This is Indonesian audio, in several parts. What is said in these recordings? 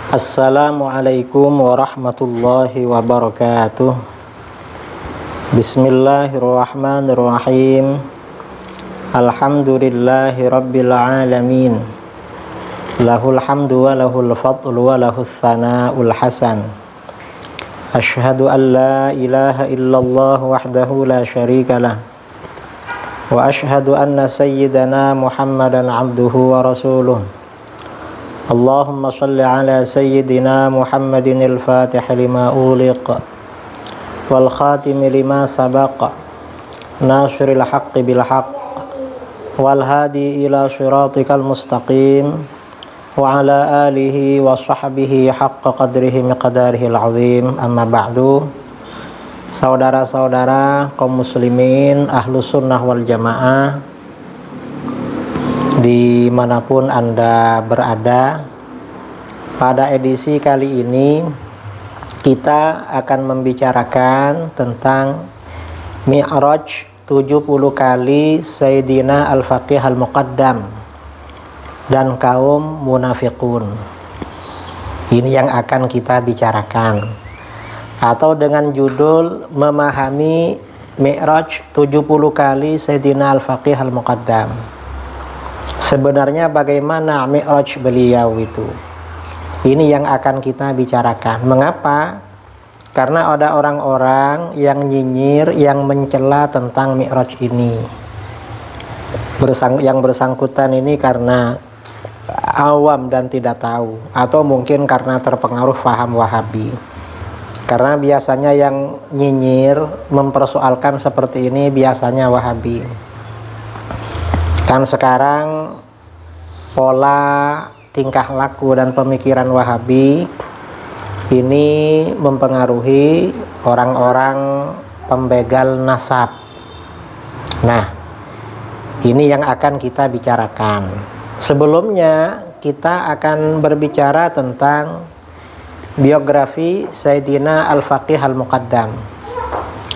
Assalamualaikum warahmatullahi wabarakatuh. Bismillahirrahmanirrahim. Alhamdulillahi rabbil alamin. Lahul hamdu wa lahul fadlu wa lahul thana'ul hasan. Ashhadu an la ilaha illallah wahdahu la syarika lah. Wa ashhadu anna sayyidana Muhammadan abduhu wa rasuluh. Allahumma salli ala sayyidina Muhammadin al-fatih lima uliq wal khatimi lima sabaq nasiril haqqi bil haqq wal hadi ila siratikal mustaqim wa ala alihi wa sahbihi haqqa qadrihi miqdarihi al-azim. Amma ba'du. Saudara-saudara kaum muslimin ahlus sunnah wal jamaah dimanapun Anda berada, pada edisi kali ini kita akan membicarakan tentang Mi'raj 70 kali Sayyidina Al-Faqih Al-Muqaddam dan kaum munafiqun. Ini yang akan kita bicarakan, atau dengan judul memahami Mi'raj 70 kali Sayyidina Al-Faqih Al-Muqaddam. Sebenarnya bagaimana Mi'raj beliau itu? Ini yang akan kita bicarakan. Mengapa? Karena ada orang-orang yang nyinyir, yang mencela tentang Mi'raj ini. Yang bersangkutan ini karena awam dan tidak tahu, atau mungkin karena terpengaruh paham Wahabi. Karena biasanya yang nyinyir, mempersoalkan seperti ini biasanya Wahabi. Kan sekarang pola tingkah laku dan pemikiran Wahabi ini mempengaruhi orang-orang pembegal nasab. Nah, ini yang akan kita bicarakan. Sebelumnya kita akan berbicara tentang biografi Sayyidina Al-Faqih Al-Muqaddam.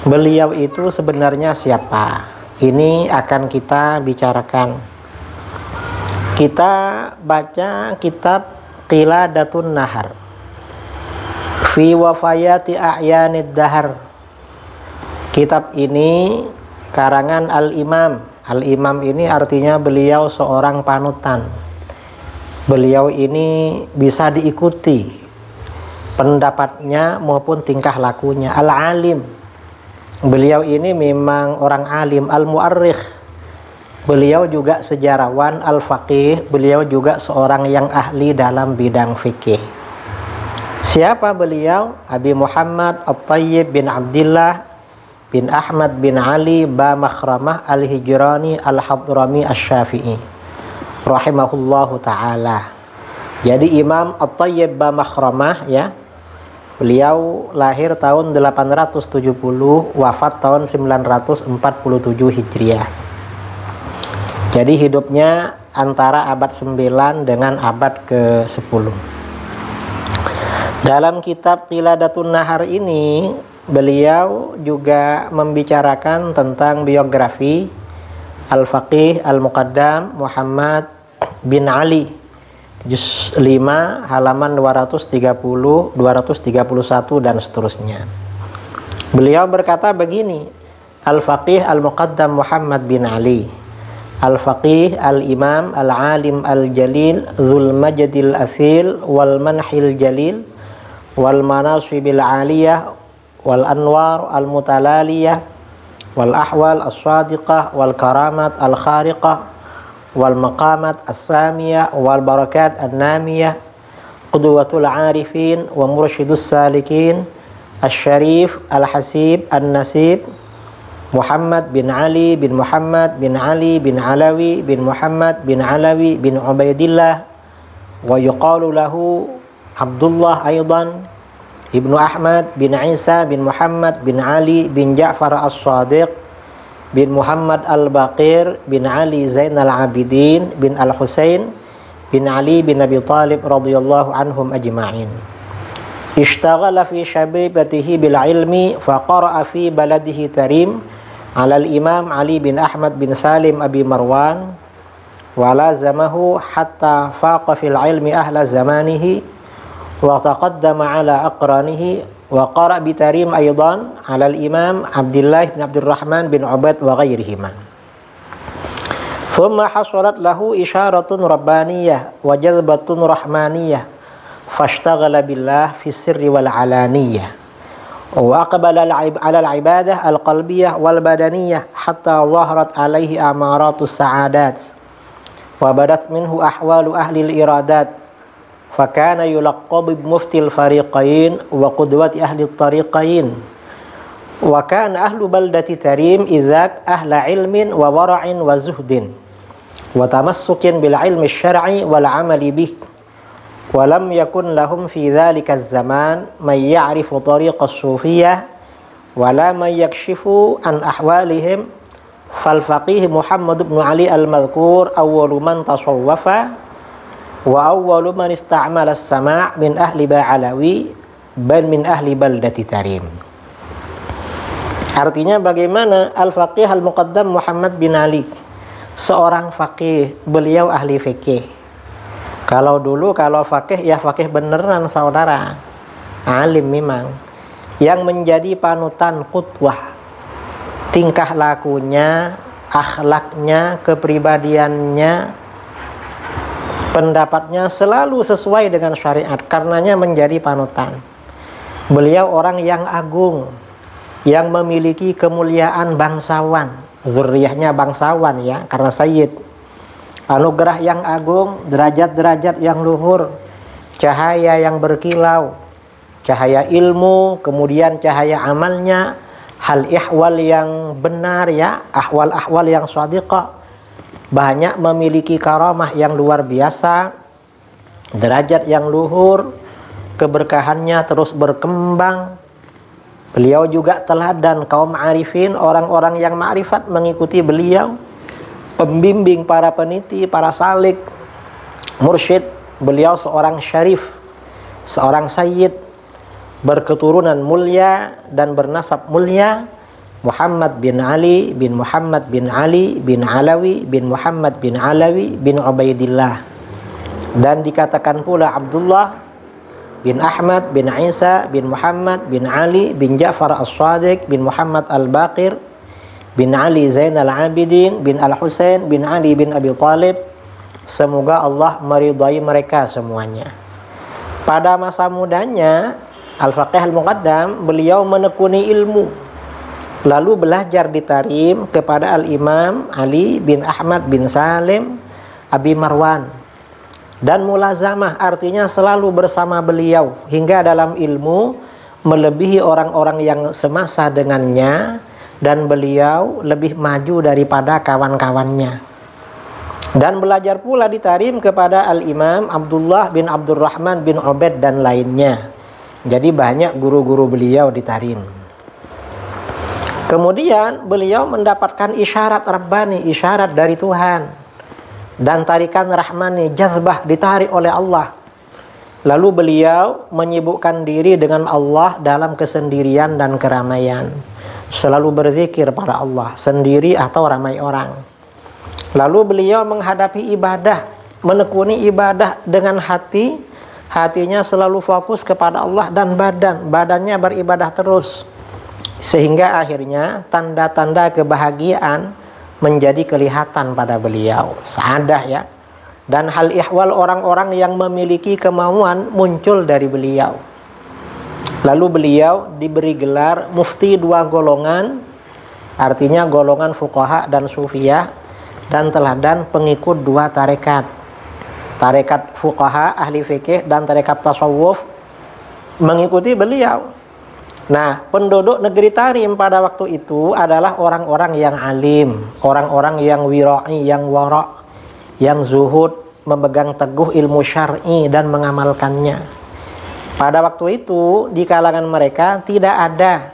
Beliau itu sebenarnya siapa? Ini akan kita bicarakan. Kita baca kitab Qiladatun Nahar fi wafayati a'yanid dahar. Kitab ini karangan Al-Imam. Al-Imam ini artinya beliau seorang panutan. Beliau ini bisa diikuti pendapatnya maupun tingkah lakunya. Al-Alim. Beliau ini memang orang alim. Al-Mu'arrikh, beliau juga sejarawan. Al-Faqih, beliau juga seorang yang ahli dalam bidang fikih. Siapa beliau? Abi Muhammad At-Tayyib bin Abdillah bin Ahmad bin Ali ba Makhramah Al-Hijrani Al-Hadrami Asy-Syafi'i rahimahullahu ta'ala. Jadi Imam At-Tayyib ba Makhramah, ya, beliau lahir tahun 870, wafat tahun 947 Hijriah. Jadi hidupnya antara abad 9 dengan abad ke-10. Dalam kitab Qiladatun Nahar ini, beliau juga membicarakan tentang biografi Al-Faqih Al-Muqaddam Muhammad bin Ali, Juz 5 halaman 230, 231 dan seterusnya. Beliau berkata begini: Al-Faqih Al-Muqaddam Muhammad bin Ali, Al-Faqih Al-Imam Al-Alim Al-Jalil Dzul Majdil Asil wal Manhil Jalil wal Manasibil Aliyah wal Anwar Al-Mutalaliyah wal Ahwal As-Sadiqah wal Karamat Al-Khariqah wal maqamat as-samiyah wal barakat an-namiyah qudwatul arifin wa mursyidus salikin asy-syarif al-hasib an-nasib Muhammad bin Ali bin Muhammad bin Ali bin Alawi bin Muhammad bin Alawi bin Ubaidillah wa yuqalu lahu Abdullah aidan Ibnu Ahmad bin Isa bin Muhammad bin Ali bin Ja'far as-Sadiq bin Muhammad Al-Baqir bin Ali Zainal Abidin bin Al-Husain bin Ali bin Abi Talib radhiyallahu anhum ajma'in. Ishtaghala fi syababatihi bil ilmi fa qara'a fi baladihi Tarim ala al-Imam Ali bin Ahmad bin Salim Abi Marwan wa lazamahu hatta faqa fil ilmi ahla zamanihi wa taqaddama ala aqranihi wa qara bi tarim aidan ala al-imam Abdullah bin Abdurrahman bin Ubaid wa ghairihima. Thumma hasalat lahu isyaratun rabbaniyah wa jadbatun rahmaniyah fashtaghala billah fi sirri wal alaniyah wa aqbala ala al-ibadah al-qalbiyah wal badaniyah hatta zaharat alaihi amaratus sa'adat wa badat minhu ahwalu ahli al-iradat fakana yulaqqab muftil fariqain wa qudwati ahli at-tariqain wa kana ahlu baldati tarim idzak ahla ilmin wa wara'in wa zuhdin wa tamassukin bil ilmi syar'i wal amali bih wa lam yakun lahum fi dzalika az-zaman man ya'rifu tariqas sufiyyah wa la man yakshifu an ahwalihim fal faqih Muhammad bin Ali al-madhkur awwalu man tasawwafa wa awwalu man ista'mala as-sama' min ahli Ba'alawi bal min ahli baldati tarim. Artinya bagaimana al-faqih al-muqaddam Muhammad bin Ali, seorang faqih, beliau ahli fikih. Kalau dulu kalau faqih ya faqih beneran saudara, alim memang, yang menjadi panutan qudwah, tingkah lakunya, akhlaknya, kepribadiannya, pendapatnya selalu sesuai dengan syariat, karenanya menjadi panutan. Beliau orang yang agung, yang memiliki kemuliaan bangsawan, zuriyahnya bangsawan ya, karena sayyid. Anugerah yang agung, derajat-derajat yang luhur, cahaya yang berkilau, cahaya ilmu, kemudian cahaya amalnya, hal ihwal yang benar ya, ahwal-ahwal yang shadiqah, banyak memiliki karamah yang luar biasa, derajat yang luhur, keberkahannya terus berkembang. Beliau juga teladan kaum arifin, orang-orang yang ma'rifat mengikuti beliau, pembimbing para peniti, para salik, mursyid. Beliau seorang syarif, seorang sayyid, berketurunan mulia dan bernasab mulia, Muhammad bin Ali bin Muhammad bin Ali bin Alawi bin Muhammad bin Alawi bin Ubaidillah. Dan dikatakan pula Abdullah bin Ahmad bin Isa bin Muhammad bin Ali bin Ja'far as-Sadiq bin Muhammad al-Baqir bin Ali Zainal Abidin bin Al-Husain bin Ali bin Abi Thalib. Semoga Allah meridai mereka semuanya. Pada masa mudanya Al-Faqih Al-Muqaddam, beliau menekuni ilmu, lalu belajar di Tarim kepada Al-Imam Ali bin Ahmad bin Salim Abi Marwan, dan mulazamah, artinya selalu bersama beliau hingga dalam ilmu melebihi orang-orang yang semasa dengannya, dan beliau lebih maju daripada kawan-kawannya. Dan belajar pula di Tarim kepada Al-Imam Abdullah bin Abdurrahman bin Ubaid dan lainnya. Jadi banyak guru-guru beliau di Tarim. Kemudian beliau mendapatkan isyarat Rabbani, isyarat dari Tuhan, dan tarikan Rahmani, jazbah, ditarik oleh Allah. Lalu beliau menyibukkan diri dengan Allah dalam kesendirian dan keramaian, selalu berzikir pada Allah, sendiri atau ramai orang. Lalu beliau menghadapi ibadah, menekuni ibadah dengan hati, hatinya selalu fokus kepada Allah, dan badannya beribadah terus. Sehingga akhirnya tanda-tanda kebahagiaan menjadi kelihatan pada beliau, saadah ya. Dan hal ihwal orang-orang yang memiliki kemauan muncul dari beliau. Lalu beliau diberi gelar mufti dua golongan, artinya golongan fuqaha dan sufiyah, dan teladan pengikut dua tarekat, tarekat fuqaha ahli fikih dan tarekat tasawuf, mengikuti beliau. Nah, penduduk negeri Tarim pada waktu itu adalah orang-orang yang alim, orang-orang yang wira'i, yang wara', yang zuhud, memegang teguh ilmu syar'i dan mengamalkannya. Pada waktu itu di kalangan mereka tidak ada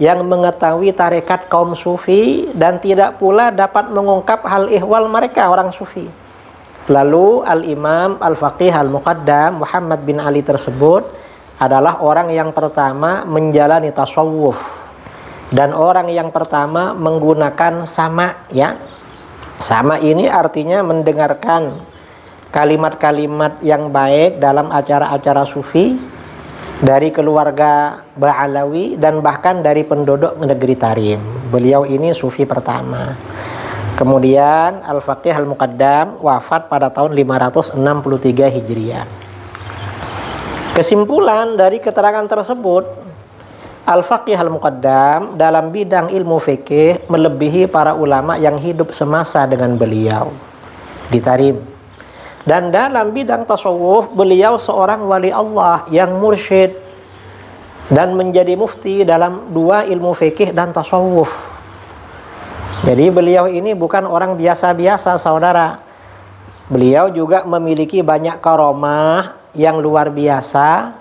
yang mengetahui tarekat kaum sufi, dan tidak pula dapat mengungkap hal ihwal mereka orang sufi. Lalu Al-Imam Al-Faqih Al-Muqaddam Muhammad bin Ali tersebut adalah orang yang pertama menjalani tasawuf, dan orang yang pertama menggunakan sama ya. Sama ini artinya mendengarkan kalimat-kalimat yang baik dalam acara-acara sufi dari keluarga Ba'alawi dan bahkan dari penduduk negeri Tarim. Beliau ini sufi pertama. Kemudian Al-Faqih Al-Muqaddam wafat pada tahun 563 Hijriah. Kesimpulan dari keterangan tersebut, Al-Faqih Al-Muqaddam dalam bidang ilmu fikih melebihi para ulama yang hidup semasa dengan beliau di Tarim. Dan dalam bidang tasawuf, beliau seorang wali Allah yang mursyid dan menjadi mufti dalam dua ilmu fikih dan tasawuf. Jadi beliau ini bukan orang biasa-biasa, saudara. Beliau juga memiliki banyak karomah yang luar biasa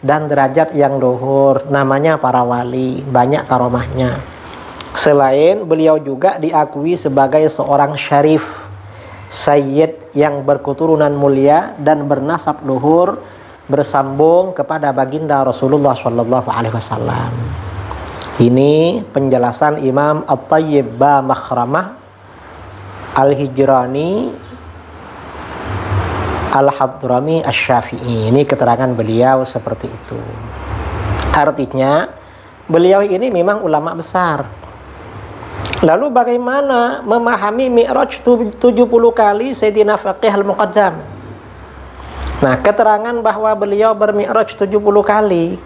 dan derajat yang luhur. Namanya para wali, banyak karomahnya. Selain beliau juga diakui sebagai seorang syarif, sayyid yang berketurunan mulia dan bernasab luhur, bersambung kepada baginda Rasulullah SAW. Ini penjelasan Imam At-Tayyib Ba Makhramah Al-Hijrani Al-Hadrami Asy-Syafi'i. Ini keterangan beliau seperti itu. Artinya beliau ini memang ulama besar. Lalu bagaimana memahami Mi'raj 70 kali Sayyidina Faqih Al-Muqaddam? Nah, keterangan bahwa beliau bermi'raj 70 kali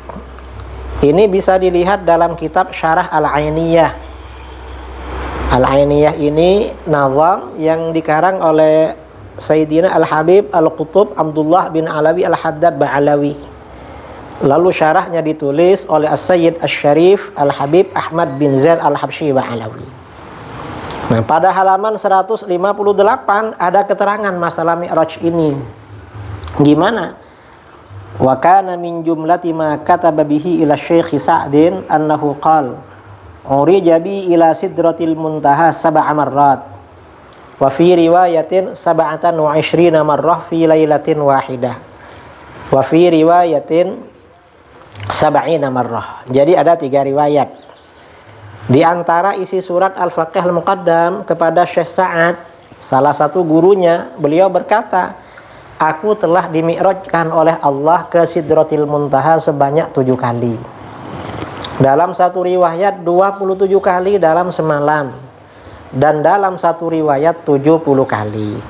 ini bisa dilihat dalam kitab Syarah Al-Ainiyah. Al-Ainiyah ini nazam yang dikarang oleh Sayyidina Al-Habib Al-Qutub Abdullah bin Alawi Al-Haddad Ba'alawi. Lalu syarahnya ditulis oleh As-Sayyid Asy-Syarif Al-Habib Ahmad bin Zaid Al-Habsyi Ba'alawi. Nah, pada halaman 158 ada keterangan masalah Mi'raj ini. Gimana? Wa kana min jumlati ma kataba bihi ila Syekh Sa'din annahu qala urija bi ila sidratil muntaha sab'a marrat wa fi riwayatin 27 marrah fi lailatin wahidah wa fi riwayatin 70 marrah. Jadi ada 3 riwayat. Di antara isi surat Al-Faqih Al-Muqaddam kepada Syekh Sa'ad, salah satu gurunya, beliau berkata, aku telah dimi'rajkan oleh Allah ke Sidratil Muntaha sebanyak 7 kali. Dalam satu riwayat 27 kali dalam semalam. Dan dalam satu riwayat 70 kali.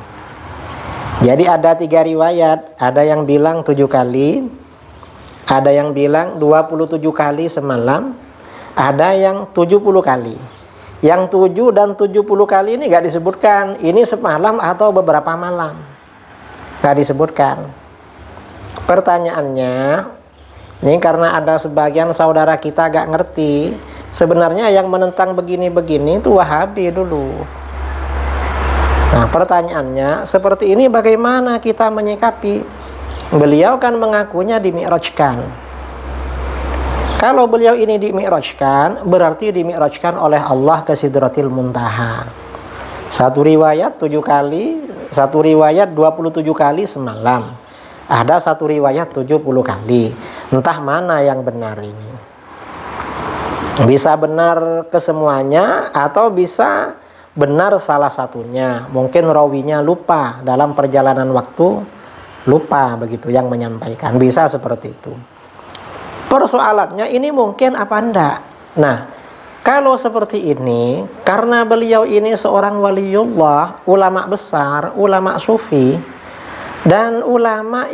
Jadi ada 3 riwayat. Ada yang bilang 7 kali. Ada yang bilang 27 kali semalam. Ada yang 70 kali. Yang 7 dan 70 kali ini gak disebutkan. Ini semalam atau beberapa malam. Gak disebutkan. Pertanyaannya, ini karena ada sebagian saudara kita gak ngerti, sebenarnya yang menentang begini-begini itu Wahabi dulu. Nah, pertanyaannya seperti ini, bagaimana kita menyikapi? Beliau kan mengakunya dimi'rajkan. Kalau beliau ini dimi'rajkan, berarti dimi'rajkan oleh Allah ke Sidratil Muntaha. Satu riwayat 7 kali, satu riwayat 27 kali semalam. Ada satu riwayat 70 kali. Entah mana yang benar ini. Bisa benar kesemuanya atau bisa benar salah satunya. Mungkin rawinya lupa dalam perjalanan waktu, lupa begitu yang menyampaikan. Bisa seperti itu. Persoalannya ini mungkin apa enggak? Nah, kalau seperti ini, karena beliau ini seorang waliullah, ulama besar, ulama sufi, dan ulama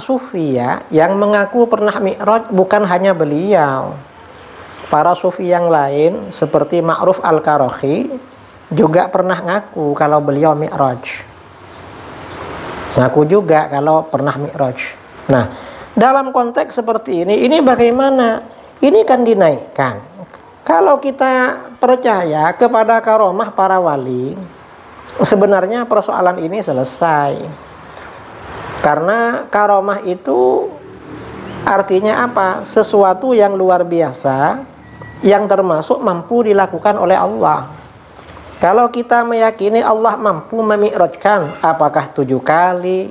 sufi ya, yang mengaku pernah mi'raj bukan hanya beliau. Para sufi yang lain seperti Ma'ruf Al-Karakhi juga pernah ngaku kalau beliau mi'raj. Ngaku juga kalau pernah mi'raj. Nah, dalam konteks seperti ini bagaimana? Ini kan dinaikkan. Kalau kita percaya kepada karomah para wali, sebenarnya persoalan ini selesai. Karena karomah itu artinya apa? Sesuatu yang luar biasa, yang termasuk mampu dilakukan oleh Allah. Kalau kita meyakini Allah mampu memi'rajkan, apakah 7 kali,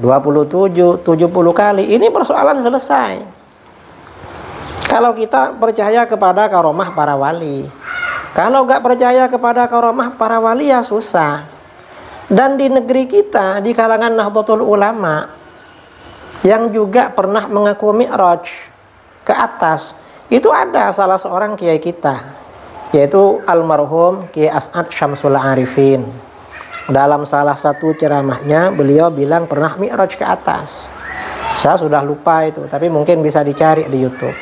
27, 70 kali, ini persoalan selesai. Kalau kita percaya kepada karomah para wali. Kalau nggak percaya kepada karomah para wali ya susah. Dan di negeri kita, di kalangan Nahdlatul Ulama yang juga pernah mengaku mi'raj ke atas, itu ada salah seorang kiai kita, yaitu almarhum Kiai As'ad Syamsul Arifin. Dalam salah satu ceramahnya beliau bilang pernah mi'raj ke atas. Saya sudah lupa itu, tapi mungkin bisa dicari di YouTube.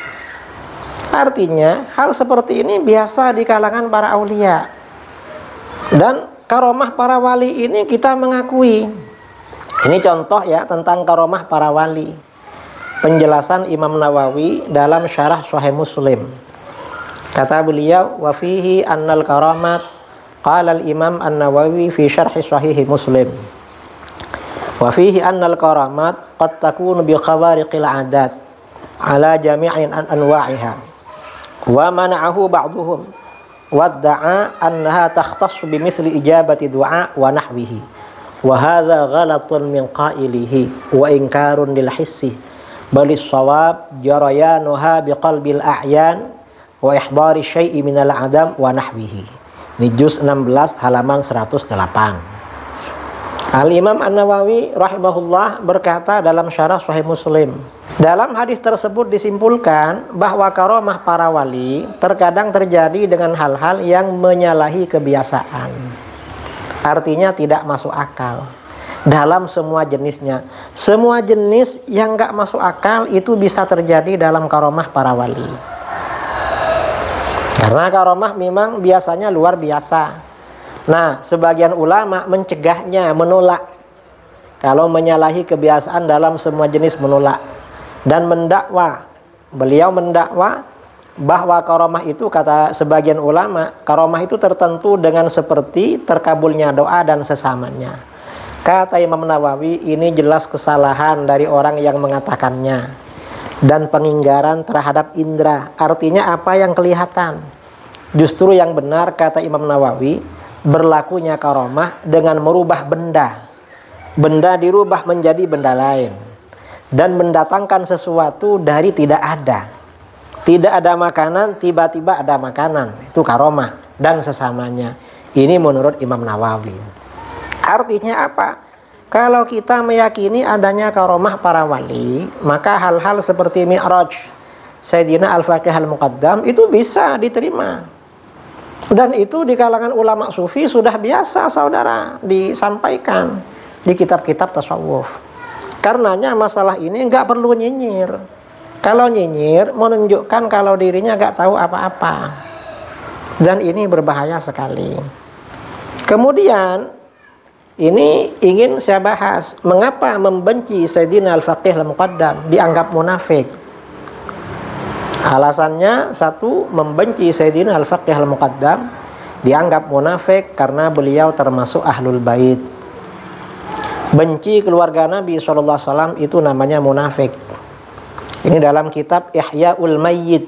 Artinya hal seperti ini biasa di kalangan para aulia. Dan karomah para wali ini kita mengakui. Ini contoh ya tentang karomah para wali. Penjelasan Imam Nawawi dalam syarah Sahih Muslim. Kata beliau, wa fihi annal karamat, qala al-Imam An-Nawawi fi syarh Sahih Muslim. Wa fihi annal karamat qad takunu bi khawariqil adat ala jami'in anwa'iha. Wa mana'ahu ba'duhum wadda'a annaha takhtassu bimithli ijabati du'a wa nahwihi. Wa hadha ghalatun min qailihi wa inkarun lil hissi. Balis shawab jarayanuha biqalbil a'yan wa ihdari syai'i minal adam wa nahwihi. Ini juz 16 halaman 108. Al-Imam An-Nawawi rahimahullah berkata dalam syarah Sahih Muslim, dalam hadis tersebut disimpulkan bahwa karomah para wali terkadang terjadi dengan hal-hal yang menyalahi kebiasaan. Artinya tidak masuk akal dalam semua jenisnya. Semua jenis yang gak masuk akal itu bisa terjadi dalam karomah para wali. Karena karomah memang biasanya luar biasa. Nah, sebagian ulama mencegahnya, menolak. Kalau menyalahi kebiasaan dalam semua jenis menolak. Dan mendakwa. Beliau mendakwa bahwa karomah itu, kata sebagian ulama, karomah itu tertentu dengan seperti terkabulnya doa dan sesamanya. Kata Imam Nawawi, ini jelas kesalahan dari orang yang mengatakannya. Dan penginggaran terhadap indera. Artinya apa yang kelihatan. Justru yang benar, kata Imam Nawawi, berlakunya karomah dengan merubah benda. Benda dirubah menjadi benda lain. Dan mendatangkan sesuatu dari tidak ada. Tidak ada makanan, tiba-tiba ada makanan. Itu karomah dan sesamanya. Ini menurut Imam Nawawi. Artinya apa? Kalau kita meyakini adanya karomah para wali, maka hal-hal seperti mi'raj Sayyidina Al-Faqih Al-Muqaddam itu bisa diterima. Dan itu di kalangan ulama sufi sudah biasa, saudara, disampaikan di kitab-kitab tasawuf. Karenanya masalah ini nggak perlu nyinyir. Kalau nyinyir menunjukkan kalau dirinya nggak tahu apa-apa. Dan ini berbahaya sekali. Kemudian ini ingin saya bahas, mengapa membenci Sayyidina Al-Faqih Al-Muqaddam dianggap munafik. Alasannya, satu, membenci Sayyidina Al-Faqih Al-Muqaddam dianggap munafik karena beliau termasuk Ahlul Bait. Benci keluarga Nabi SAW itu namanya munafik. Ini dalam kitab Ihya'ul Mayyit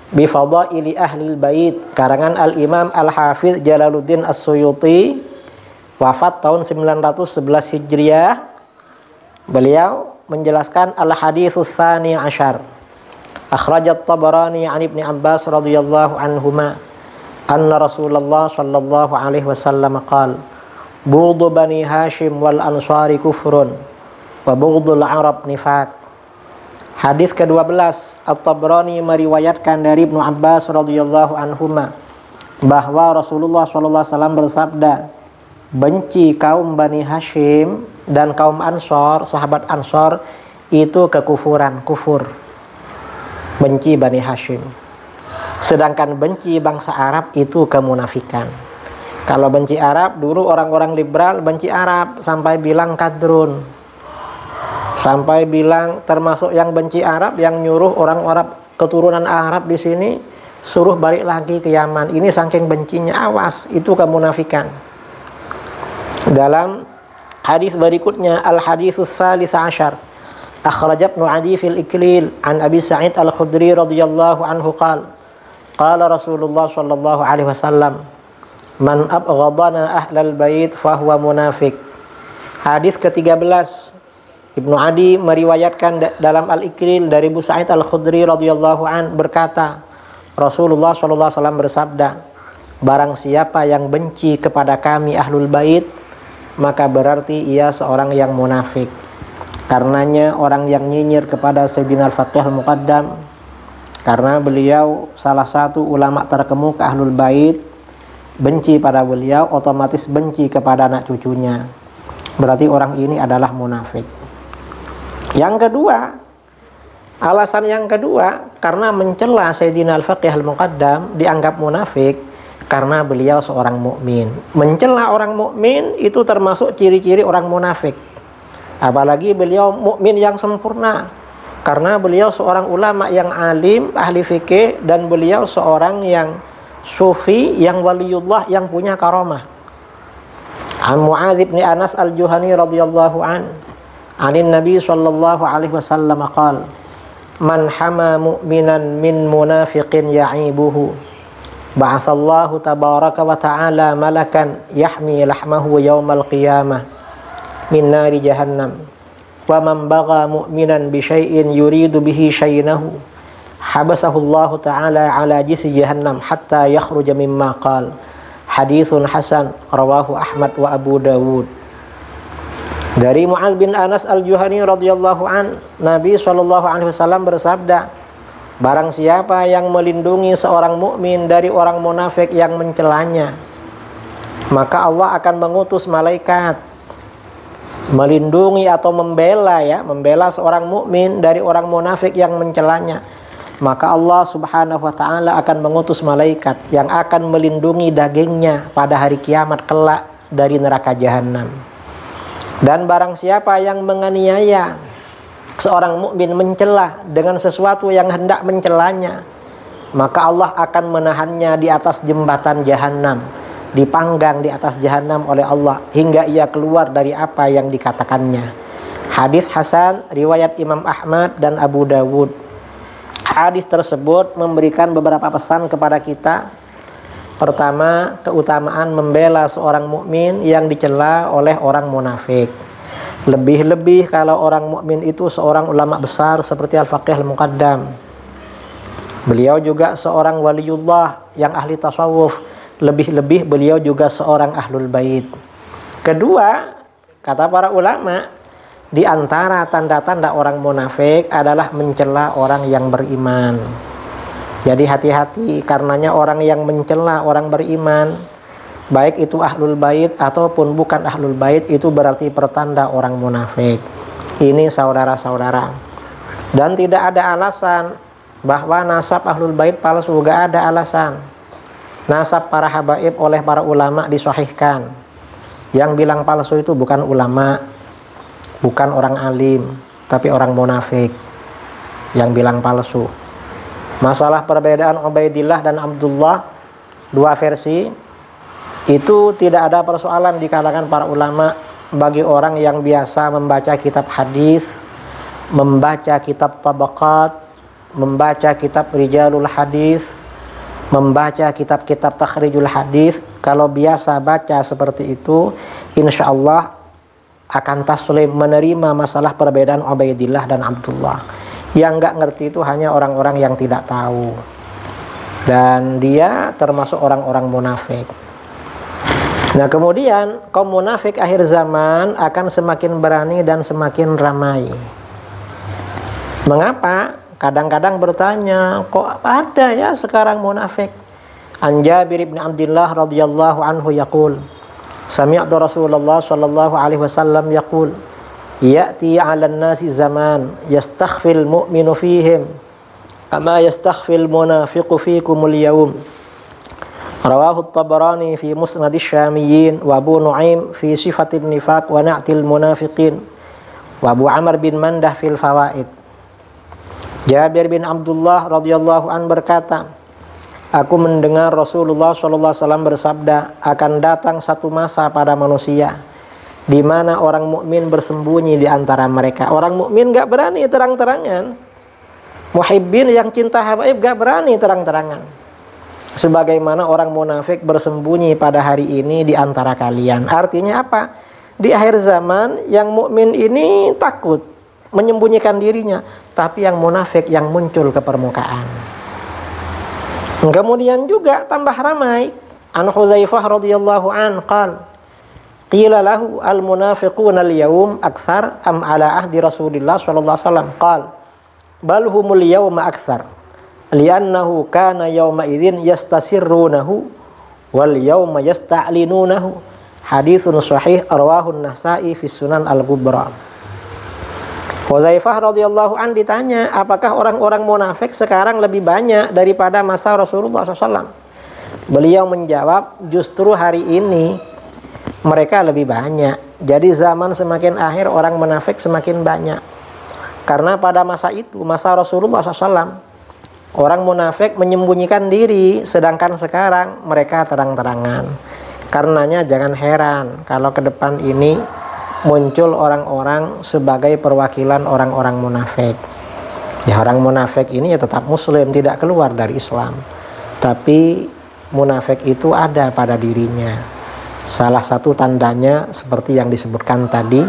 bi Fadaili Ahlil Bait, karangan Al-Imam Al-Hafidh Jalaluddin As-Suyuti, wafat tahun 911 Hijriah. Beliau menjelaskan Al-Haditsus Tsani Asyar. Akhrajat Tabarani an Ibni Abbas radhiyallahu anhuma anna Rasulullah sallallahu alaihi wasallam qala bughdu bani Hashim wal ansari kufrun wa bughdul Arab nifaq. Hadis ke-12, At-Tabrani meriwayatkan dari Ibnu Abbas radhiyallahu anhuma bahwa Rasulullah sallallahu alaihi wasallam bersabda, benci kaum Bani Hashim dan kaum Ansor, sahabat Ansor, itu kekufuran, kufur. Benci Bani Hashim. Sedangkan benci bangsa Arab itu kemunafikan. Kalau benci Arab, dulu orang-orang liberal benci Arab sampai bilang kadrun. Sampai bilang termasuk yang benci Arab, yang nyuruh orang-orang keturunan Arab di sini suruh balik lagi ke Yaman. Ini saking bencinya, awas, itu kemunafikan. Dalam hadis berikutnya, Al-Haditsus Tsalits Asyar, akhrajat Ibnu Adi fil Iklil an Abi Sa'id Al-Khudri radhiyallahu anhu qala qala Rasulullah sallallahu alaihi wasallam man abghadana ahlal bait fahuwa munafiq. Hadis ke-13, Ibnu Adi meriwayatkan dalam Al-Iklil dari Abu Sa'id Al-Khudri radhiyallahu an berkata, Rasulullah sallallahu alaihi wasallam bersabda, barang siapa yang benci kepada kami ahlul bait, maka berarti ia seorang yang munafik. Karenanya orang yang nyinyir kepada Sayyidina Al-Faqih Al-Muqaddam, karena beliau salah satu ulama terkemuka Ahlul Bait, benci pada beliau, otomatis benci kepada anak cucunya. Berarti orang ini adalah munafik. Yang kedua, alasan yang kedua, karena mencela Sayyidina Al-Faqih Al-Muqaddam dianggap munafik karena beliau seorang mukmin. Mencela orang mukmin itu termasuk ciri-ciri orang munafik. Apalagi beliau mukmin yang sempurna, karena beliau seorang ulama yang alim, ahli fikih, dan beliau seorang yang sufi, yang waliullah, yang punya karamah. An Mu'adz bin Anas Al-Juhani radhiyallahu anin Nabi sallallahu alaihi wasallam qala, man hama mu'minan min munafiqin ya'ibuhu ba'atsallahu tabaraka wa ta'ala malakan yahmi lahmahu yawmal qiyamah min nari jahannam wa man bagha mu'minan bi syai'in yuridu bihi syaynahu habasahu Allah ta'ala ala jisi jahannam hatta yakhruja mimma qala. Haditsun hasan rawahu Ahmad wa Abu Dawud. Dari Mu'adz bin Anas Al-Juhani radhiyallahu Nabi SAW bersabda, barang siapa yang melindungi seorang mukmin dari orang munafik yang mencelanya, maka Allah akan mengutus malaikat melindungi atau membela seorang mukmin dari orang munafik yang mencelanya. Maka Allah Subhanahu wa ta'ala akan mengutus malaikat yang akan melindungi dagingnya pada hari kiamat kelak dari neraka jahanam. Dan barang siapa yang menganiaya seorang mukmin, mencela dengan sesuatu yang hendak mencelanya, maka Allah akan menahannya di atas jembatan jahanam, dipanggang di atas jahanam oleh Allah hingga ia keluar dari apa yang dikatakannya. Hadis hasan riwayat Imam Ahmad dan Abu Dawud. Hadis tersebut memberikan beberapa pesan kepada kita. Pertama, keutamaan membela seorang mukmin yang dicela oleh orang munafik. Lebih-lebih kalau orang mukmin itu seorang ulama besar seperti Al-Faqih Al-Muqaddam. Beliau juga seorang waliullah yang ahli tasawuf. Lebih-lebih beliau juga seorang ahlul bait. Kedua, kata para ulama, di antara tanda-tanda orang munafik adalah mencela orang yang beriman. Jadi hati-hati, karenanya orang yang mencela orang beriman, baik itu ahlul bait ataupun bukan ahlul bait, itu berarti pertanda orang munafik. Ini saudara-saudara. Dan tidak ada alasan bahwa nasab ahlul bait palsu, gak ada alasan. Nasab para habaib oleh para ulama disahihkan. Yang bilang palsu itu bukan ulama, bukan orang alim, tapi orang munafik yang bilang palsu. Masalah perbedaan Ubaidillah dan Abdullah, dua versi, itu tidak ada persoalan di kalangan para ulama bagi orang yang biasa membaca kitab hadis, membaca kitab tabaqat, membaca kitab rijalul hadis, membaca kitab-kitab takhrijul hadis. Kalau biasa baca seperti itu, insya Allah akan taslim, menerima masalah perbedaan Ubaidillah dan Abdullah. Yang nggak ngerti itu hanya orang-orang yang tidak tahu, dan dia termasuk orang-orang munafik. Nah, kemudian kaum munafik akhir zaman akan semakin berani dan semakin ramai. Mengapa? Kadang-kadang bertanya, kok ada ya sekarang munafik? An Jabir bin Abdullah radhiyallahu anhu yaqul, sami'tu Rasulullah sallallahu alaihi wasallam yaqul, ya'ti 'alan nasi zaman yastakhfil mu'minu fihim kama yastakhfil munafiqu fikumul yawm. Rawahu at-Tabarani fi musnad asy-Syamiyyin wa Abu Nu'aim fi sifatin nifaq wa na'til munafiqin wa Abu Amr bin Mandah fil fawaid. Jabir bin Abdullah radhiyallahu an berkata, aku mendengar Rasulullah sallallahu alaihi wasallam bersabda, akan datang satu masa pada manusia di mana orang mukmin bersembunyi di antara mereka. Orang mukmin gak berani terang-terangan. Muhibbin yang cinta habaib gak berani terang-terangan. Sebagaimana orang munafik bersembunyi pada hari ini di antara kalian. Artinya apa? Di akhir zaman yang mukmin ini takut menyembunyikan dirinya, tapi yang munafik yang muncul ke permukaan. Kemudian juga tambah ramai. An Hudzaifah radhiyallahu an qala, Qila lahu al-munafiquna al-yawm akthar am ala ahdi Rasulillah sallallahu alaihi wasallam? Qala bal humul yawma akthar li'annahu kana yawma idzin yastasirrunahu wal yawma yasta'linunahu. Haditsun sahih rawahu an-Nasa'i fi Sunan al-Kubra. Hudzaifah radhiyallahu an ditanya, apakah orang-orang munafik sekarang lebih banyak daripada masa Rasulullah SAW? Beliau menjawab, justru hari ini mereka lebih banyak. Jadi zaman semakin akhir orang munafik semakin banyak. Karena pada masa itu, masa Rasulullah SAW, orang munafik menyembunyikan diri, sedangkan sekarang mereka terang-terangan. Karenanya jangan heran kalau ke depan ini muncul orang-orang sebagai perwakilan orang-orang munafik. Ya, orang munafik ini ya tetap muslim, tidak keluar dari Islam. Tapi munafik itu ada pada dirinya. Salah satu tandanya seperti yang disebutkan tadi,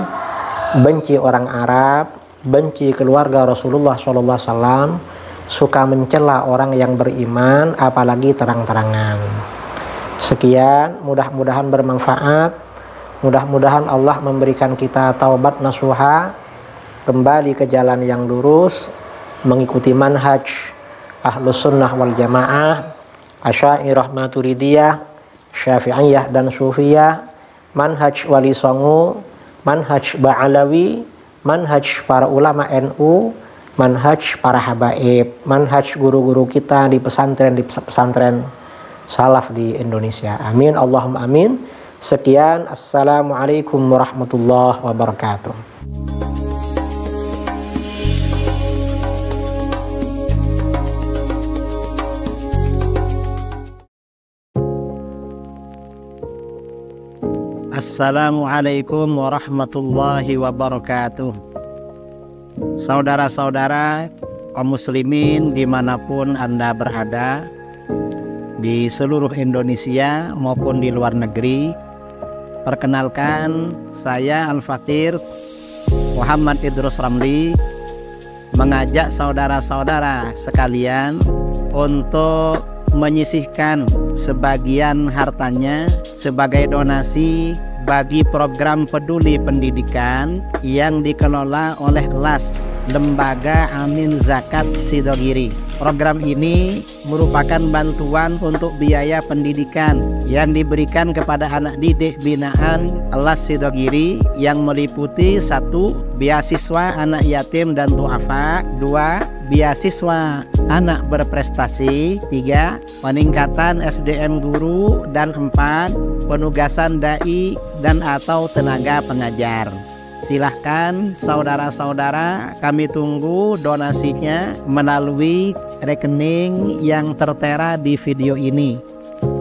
benci orang Arab, benci keluarga Rasulullah SAW, suka mencela orang yang beriman, apalagi terang-terangan. Sekian, mudah-mudahan bermanfaat. Mudah-mudahan Allah memberikan kita taubat nasuha, kembali ke jalan yang lurus, mengikuti manhaj Ahlus Sunnah wal Jamaah, Asy'ariyah, Maturidiyah, Syafi'iyah dan Sufiyah, manhaj Wali Songo, manhaj Ba'alawi, manhaj para ulama NU, manhaj para habaib, manhaj guru-guru kita di pesantren salaf di Indonesia. Amin Allahumma amin. Sekian, assalamualaikum warahmatullahi wabarakatuh. Assalamualaikum warahmatullahi wabarakatuh. Saudara-saudara kaum muslimin dimanapun Anda berada, di seluruh Indonesia maupun di luar negeri, perkenalkan, saya Al-Fakir Muhammad Idrus Ramli mengajak saudara-saudara sekalian untuk menyisihkan sebagian hartanya sebagai donasi bagi program peduli pendidikan yang dikelola oleh LAS, Lembaga Amin Zakat Sidogiri. Program ini merupakan bantuan untuk biaya pendidikan yang diberikan kepada anak didik binaan LAS Sidogiri yang meliputi 1. Beasiswa anak yatim dan duafa, 2. Beasiswa anak berprestasi, 3. Peningkatan SDM guru, dan 4. Penugasan dai dan atau tenaga pengajar. Silahkan saudara-saudara, kami tunggu donasinya melalui rekening yang tertera di video ini.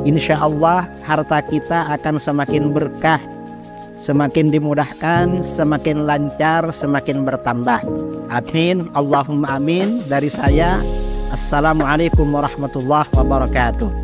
Insya Allah harta kita akan semakin berkah, semakin dimudahkan, semakin lancar, semakin bertambah. Amin Allahumma amin. Dari saya, assalamualaikum warahmatullahi wabarakatuh.